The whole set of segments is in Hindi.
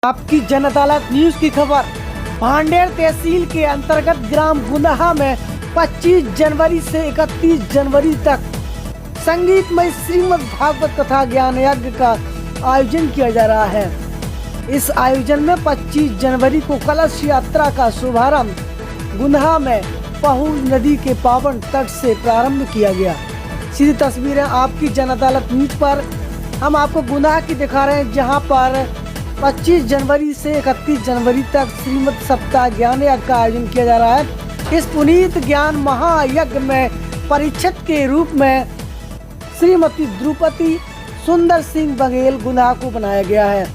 आपकी जन अदालत न्यूज की खबर। भांडेर तहसील के अंतर्गत ग्राम गुंदाहा में 25 जनवरी से 31 जनवरी तक संगीतमय श्रीमद् भागवत कथा ज्ञान यज्ञ का आयोजन किया जा रहा है। इस आयोजन में 25 जनवरी को कलश यात्रा का शुभारंभ गुंदाहा में पहुज नदी के पावन तट से प्रारंभ किया गया। सीधी तस्वीरें आपकी जन अदालत न्यूज पर हम आपको गुंदाहा की दिखा रहे हैं, जहां पर 25 जनवरी से 31 जनवरी तक श्रीमद् सप्ताह ज्ञान यज्ञ का आयोजन किया जा रहा है। इस पुनीत ज्ञान महायज्ञ में परीक्षक के रूप में श्रीमती द्रुपति सुंदर सिंह बघेल गुंदाहा को बनाया गया है।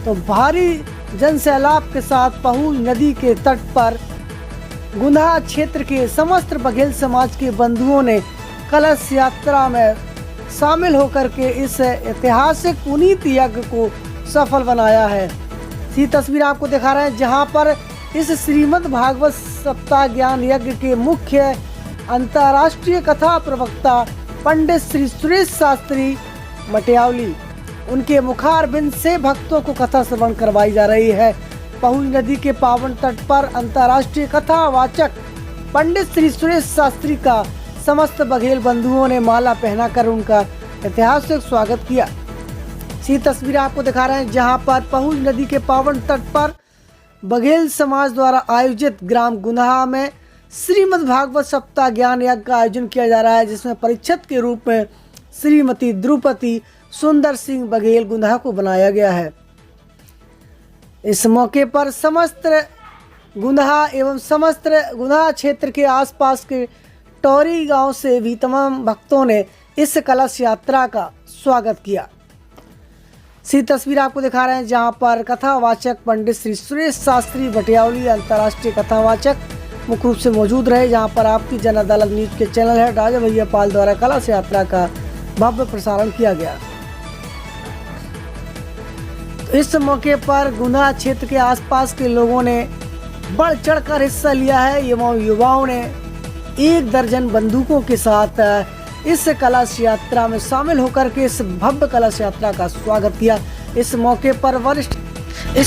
तो भारी जन सैलाब के साथ पहुज नदी के तट पर गुंदाहा क्षेत्र के समस्त बघेल समाज के बंधुओं ने कलश यात्रा में शामिल होकर के इस ऐतिहासिक पुनीत यज्ञ को सफल बनाया है। ये तस्वीर आपको दिखा रहे हैं, जहां पर इस श्रीमद् भागवत सप्ताह ज्ञान यज्ञ के मुख्य अंतर्राष्ट्रीय कथा प्रवक्ता पंडित श्री सुरेश शास्त्री मटियावली, उनके मुखारबिंद से भक्तों को कथा श्रवण करवाई जा रही है। पहुज नदी के पावन तट पर अंतर्राष्ट्रीय कथा वाचक पंडित श्री सुरेश शास्त्री का समस्त बघेल बंधुओं ने माला पहनाकर उनका ऐतिहासिक स्वागत किया। ये तस्वीरें आपको दिखा रहे हैं, जहां पर पहुज नदी के पावन तट पर बघेल समाज द्वारा आयोजित ग्राम गुंदाहा में श्रीमद् भागवत सप्ताह ज्ञान यज्ञ का आयोजन किया जा रहा है, जिसमें परीक्षक के रूप में श्रीमती द्रुपति सुंदर सिंह बघेल गुंदाहा को बनाया गया है। इस मौके पर समस्त गुंदाहा एवं समस्त गुंदाहा क्षेत्र के आसपास के टोरी गांव से भी तमाम भक्तों ने इस कलश यात्रा का स्वागत किया। सी तस्वीर आपको दिखा रहे हैं, जहां पर कथावाचक पंडित श्री सुरेश शास्त्री मटियावली अंतर्राष्ट्रीय कथावाचक मुख्य रूप से मौजूद रहे। जहां पर आपकी जन अदालत न्यूज के चैनल है राजा भैया पाल द्वारा कलश यात्रा का भव्य प्रसारण किया गया। तो इस मौके पर गुंदाहा क्षेत्र के आसपास के लोगों ने बढ़ चढ़कर हिस्सा लिया है। युवाओं ने 1 दर्जन बंदूकों के साथ इस कलश यात्रा में शामिल होकर के इस भव्य कलश यात्रा का स्वागत किया। इस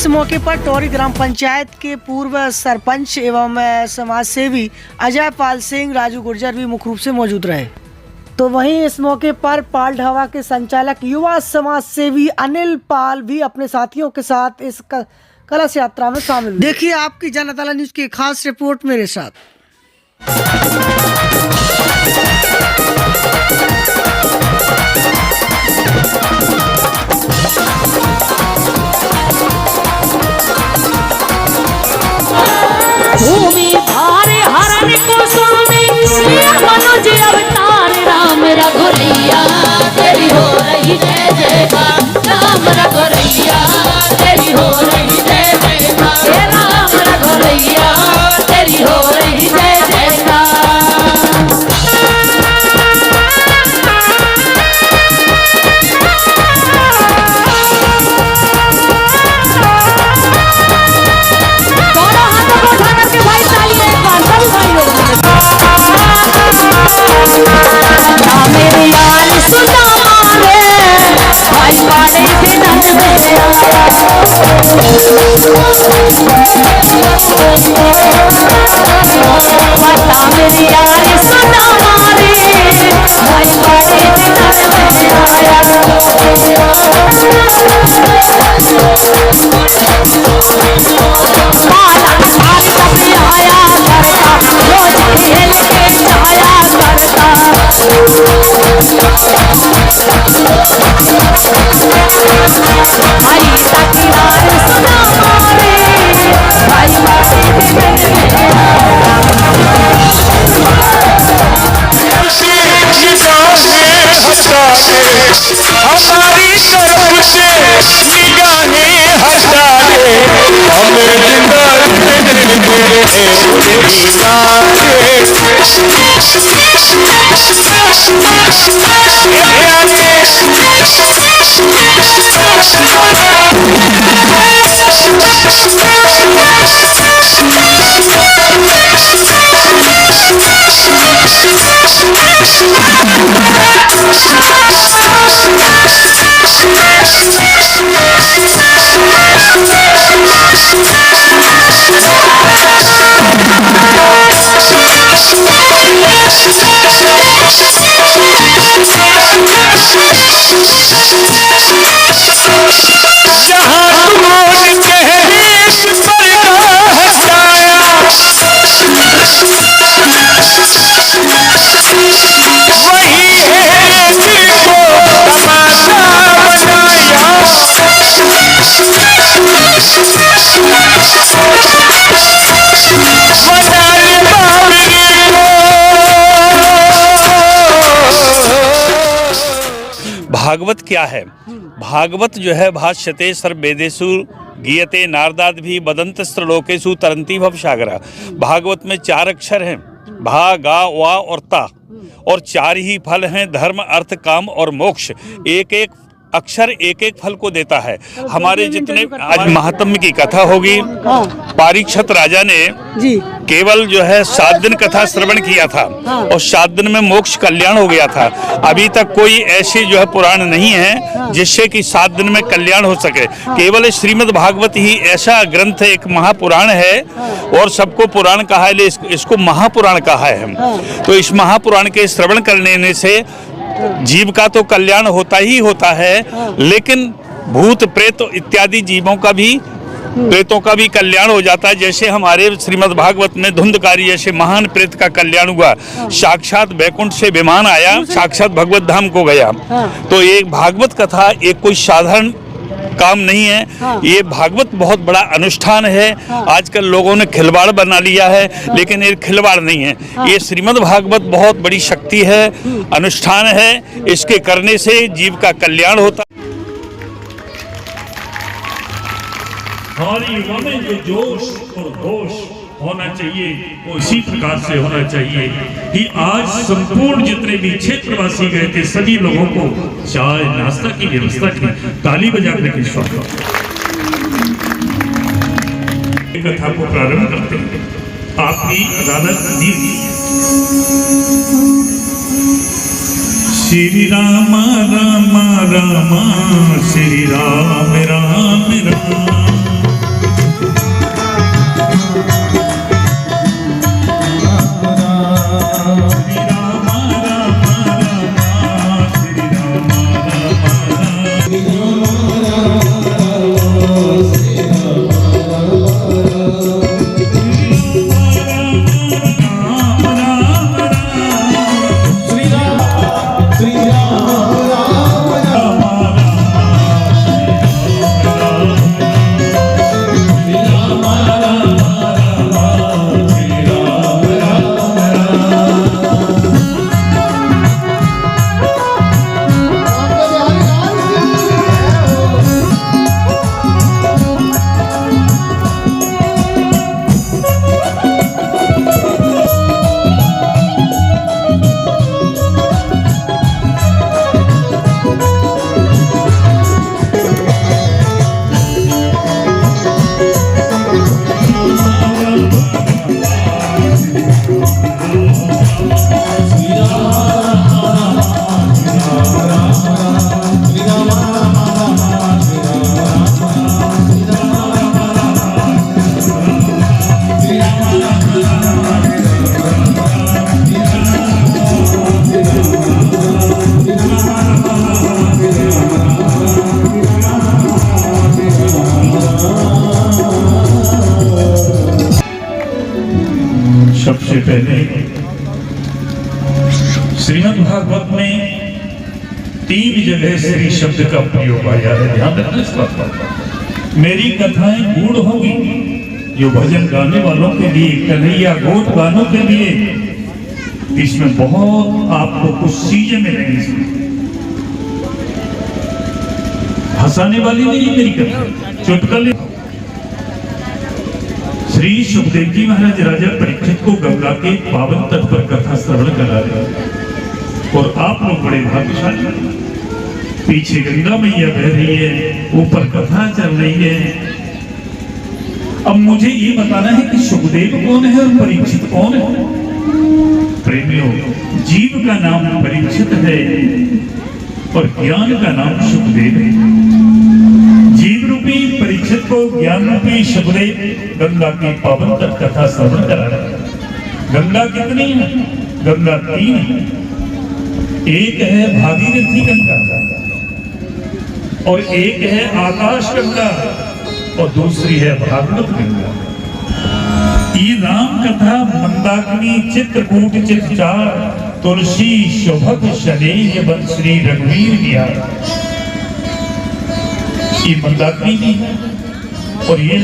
मौके पर टोरी ग्राम पंचायत के पूर्व सरपंच एवं समाज सेवी अजय पाल सिंह राजू गुर्जर भी मुख्य रूप से मौजूद रहे। तो वहीं इस मौके पर पाल ढाबा के संचालक युवा समाज सेवी अनिल पाल भी अपने साथियों के साथ इस कलश यात्रा में शामिल हुए। देखिए आपकी जन अदालत न्यूज की खास रिपोर्ट मेरे साथ। भूमि भारे हरण को स्वामी मनोज अवतार राम रघुरैया तेरी हो रही जय जयकार। राम रघुरैया तेरी हो रही जय जयकार। राम रघुरैया तेरी हो रही जय जयकार। हमारी तरफ से निगाहें हटा दे, हमें जिंदा जहाँ तुमने कहरीश पर हटाया, वही है दिल को तमाशा बनाया। भागवत क्या है? भागवत जो है भाष्यते सर्ववेदेषु गीयते नारदाद भी बदंत स्त्रलोकेषु तरंती भवसागरा। भागवत में 4 अक्षर हैं, भा, गा, वा और ता, और 4 ही फल हैं, धर्म, अर्थ, काम और मोक्ष। एक एक अक्षर एक एक फल को देता है। हमारे जितने आज महात्म्य की कथा होगी, परीक्षित राजा ने जी केवल जो है 7 दिन कथा श्रवण किया था और 7 दिन में मोक्ष कल्याण हो गया था। अभी तक कोई ऐसे जो है पुराण नहीं है जिससे कि 7 दिन में कल्याण हो सके। केवल श्रीमद् भागवत ही ऐसा ग्रंथ एक महापुराण है, और सबको पुराण कहा है, इसको महापुराण कहा है। तो इस महापुराण के श्रवण करने से जीव का तो कल्याण होता ही होता है, लेकिन भूत प्रेत इत्यादि जीवों का भी, प्रेतों का भी कल्याण हो जाता है। जैसे हमारे श्रीमद् भागवत में धुंधकारी जैसे महान प्रेत का कल्याण हुआ, साक्षात वैकुंठ से विमान आया, साक्षात भगवत धाम को गया। तो एक भागवत कथा एक कोई साधारण काम नहीं है, ये भागवत बहुत बड़ा अनुष्ठान है। आजकल लोगों ने खिलवाड़ बना लिया है, लेकिन ये खिलवाड़ नहीं है। ये श्रीमद् भागवत बहुत बड़ी शक्ति है, अनुष्ठान है। इसके करने से जीव का कल्याण होता है। हमारी युवा में जो जोश और होश होना चाहिए वो इसी प्रकार से होना चाहिए कि आज संपूर्ण जितने भी क्षेत्रवासी गए थे सभी लोगों को चाय नाश्ता की व्यवस्था की। ताली बजाने की स्वागत। कथा को प्रारंभ करते हैं। आपकी अदालत दी। श्री राम राम राम श्री राम राम राम। सबसे पहले श्रीमद् भागवत में 3 जगह श्री शब्द का प्रयोग आया है। ध्यान रखना इस बात पर। मेरी कथाएं गूढ़ होंगी, जो भजन गाने वालों के लिए, कन्हैया गोट गानों के लिए, इसमें बहुत आपको कुछ चीजें मिलेंगी। हंसाने वाली नहीं मेरी कथा, चुटकुले। श्री सुखदेव जी महाराज राजा परीक्षित को गंगा के पावन तट पर कथा श्रवण करा रहे हैं, और आप लोग बड़े भाग्यशाली। पीछे गंगा मैया बह रही है, ऊपर कथा चल रही है। अब मुझे ये बताना है कि सुखदेव कौन है और परीक्षित कौन है। प्रेमियों, जीव का नाम परीक्षित है और ज्ञान का नाम सुखदेव है। जीव रूपी परीक्षित को ज्ञान रूपी शबदेव गंगा की पावन तट कथा श्रवण करा रहे हैं। गंगा कितनी है? गंगा 3 है। एक है भागीरथी गंगा और एक है आकाश गंगा और दूसरी है भागवत गंगा। ये राम कथा मंदाकिनी चित्रकूट चित्रचार तुलसी शोभक शनेय बंश्री रघुवीर बिहार। ये मंदाकिनी भी है और ये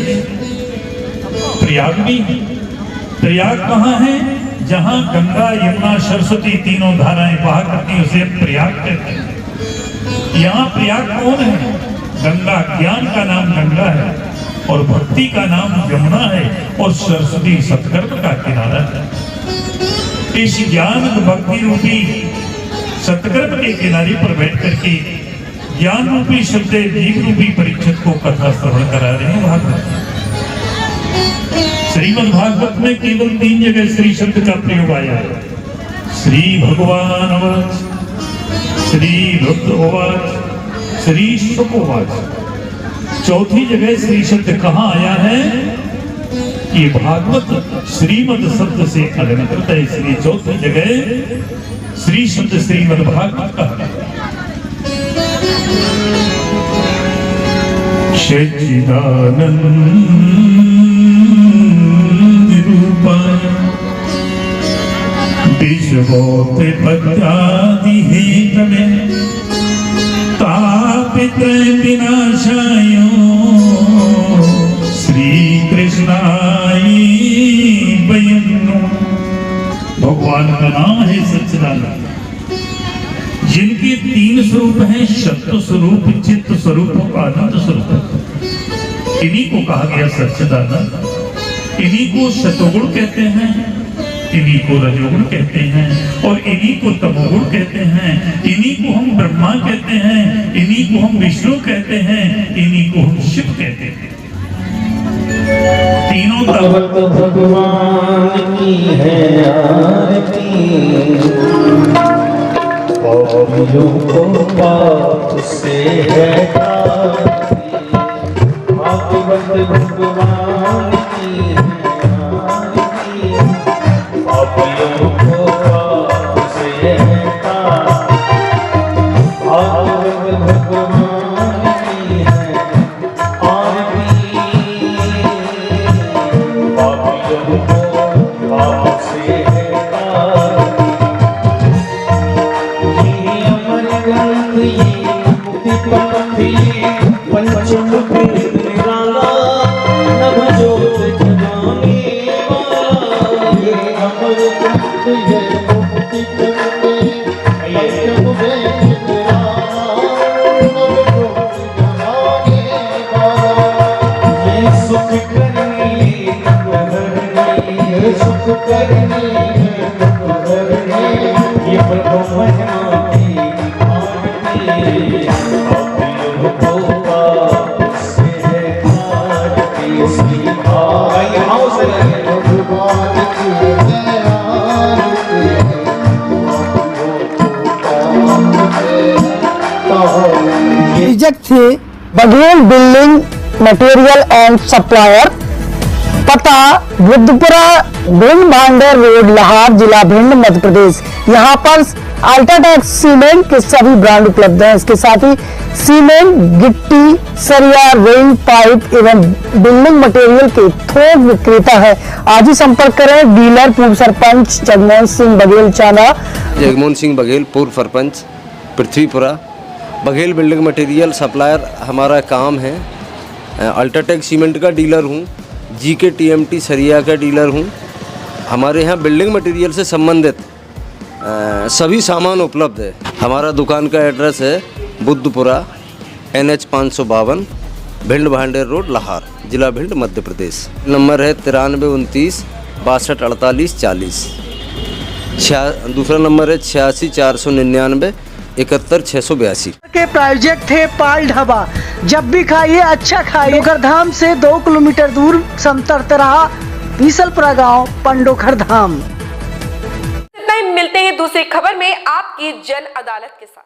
प्रयाग भी है। प्रयाग कहाँ है? जहाँ गंगा यमुना सरस्वती तीनों धाराएं बहा करती हैं, उसे प्रयाग कहते हैं। यहाँ प्रयाग कौन है? गंगा ज्ञान का नाम गंगा है और भक्ति का नाम यमुना है और सरस्वती सत्कर्म का किनारा है। इस ज्ञान भक्ति रूपी सत्कर्म के किनारे पर बैठ करके ज्ञान रूपी शब्द जीव रूपी परीक्षित को कथा श्रवण करा रहे हैं भागवत। श्रीमद् भागवत में केवल 3 जगह श्री शब्द का प्रयोग आया है। श्री भगवान अवाच, श्री रुद्र उवाच, श्री शुक उवाच। चौथी जगह श्री शब्द कहाँ आया है? ये भागवत श्रीमद् शब्द से अलंकृत है, इसलिए चौथी जगह श्री शब्द श्रीमद् भागवत का। सच्चिदानंद रूपाय विश्वोत्पत्त्यादि हेतवे तापत्रय विनाशाय श्री कृष्णाय वयं नमः। भगवान का नाम है सच्चिदानंद, जिनके 3 स्वरूप हैं, सत्व स्वरूप, चित्त स्वरूप, आनंद स्वरूप। इन्हीं को कहा गया सच्चिदानंद। इन्हीं को सतोगुण कहते हैं, इन्हीं को रजोगुण कहते हैं और इन्हीं को तमोगुण कहते हैं। इन्हीं को हम ब्रह्मा कहते हैं, इन्हीं को हम विष्णु कहते हैं, इन्हीं को हम शिव कहते हैं। तीनों भगवान की है आरती, पापियों को पाप से है भगवान की है आरती, पापियों को पाप से है भगवान की है आरती, पापियों को पाप से है पंचम वेद निराला नभ ज्योत जगाने वाला, ये अमर ग्रंथ ये मुक्ति करने पंचम वेद निराला नभ ज्योत जगाने वाला, ये सुख करने ये सुख करने ये प्रभु महिमा की आरती, प्रोजेक्ट थे Baghel building material and supplier, पता बुद्धपुरा भिंड भांडेर रोड लाहौर, जिला भिंड, मध्य प्रदेश। यहाँ पर अल्ट्राटेक सीमेंट के सभी ब्रांड उपलब्ध हैं। इसके साथ ही सीमेंट, गिट्टी, सरिया, रेन पाइप एवं बिल्डिंग मटेरियल के थोक विक्रेता है। आज ही संपर्क करें डीलर पूर्व सरपंच जगमोहन सिंह बघेल चाना। जगमोहन सिंह बघेल, पूर्व sarpanch, Prithvipura. Baghel building material supplier हमारा काम है। अल्ट्राटेक सीमेंट का डीलर हूँ, जीके टीएमटी सरिया का डीलर हूँ। हमारे यहाँ बिल्डिंग मटेरियल से संबंधित सभी सामान उपलब्ध है। हमारा दुकान का एड्रेस है बुद्धपुरा NH 552 भिंड भांडेर रोड लाहौर, जिला भिंड, मध्य प्रदेश। नंबर है 9329 62 48 40। दूसरा नंबर है 86 499 71 682। के प्रोजेक्ट थे पाल ढाबा। जब भी खाइए अच्छा खाइए। पंडोखर से 2 किलोमीटर दूर समतरतराहा बीसलपुरा गांव, पंडोखर धाम। मिलते हैं दूसरी खबर में आपकी जन अदालत के साथ।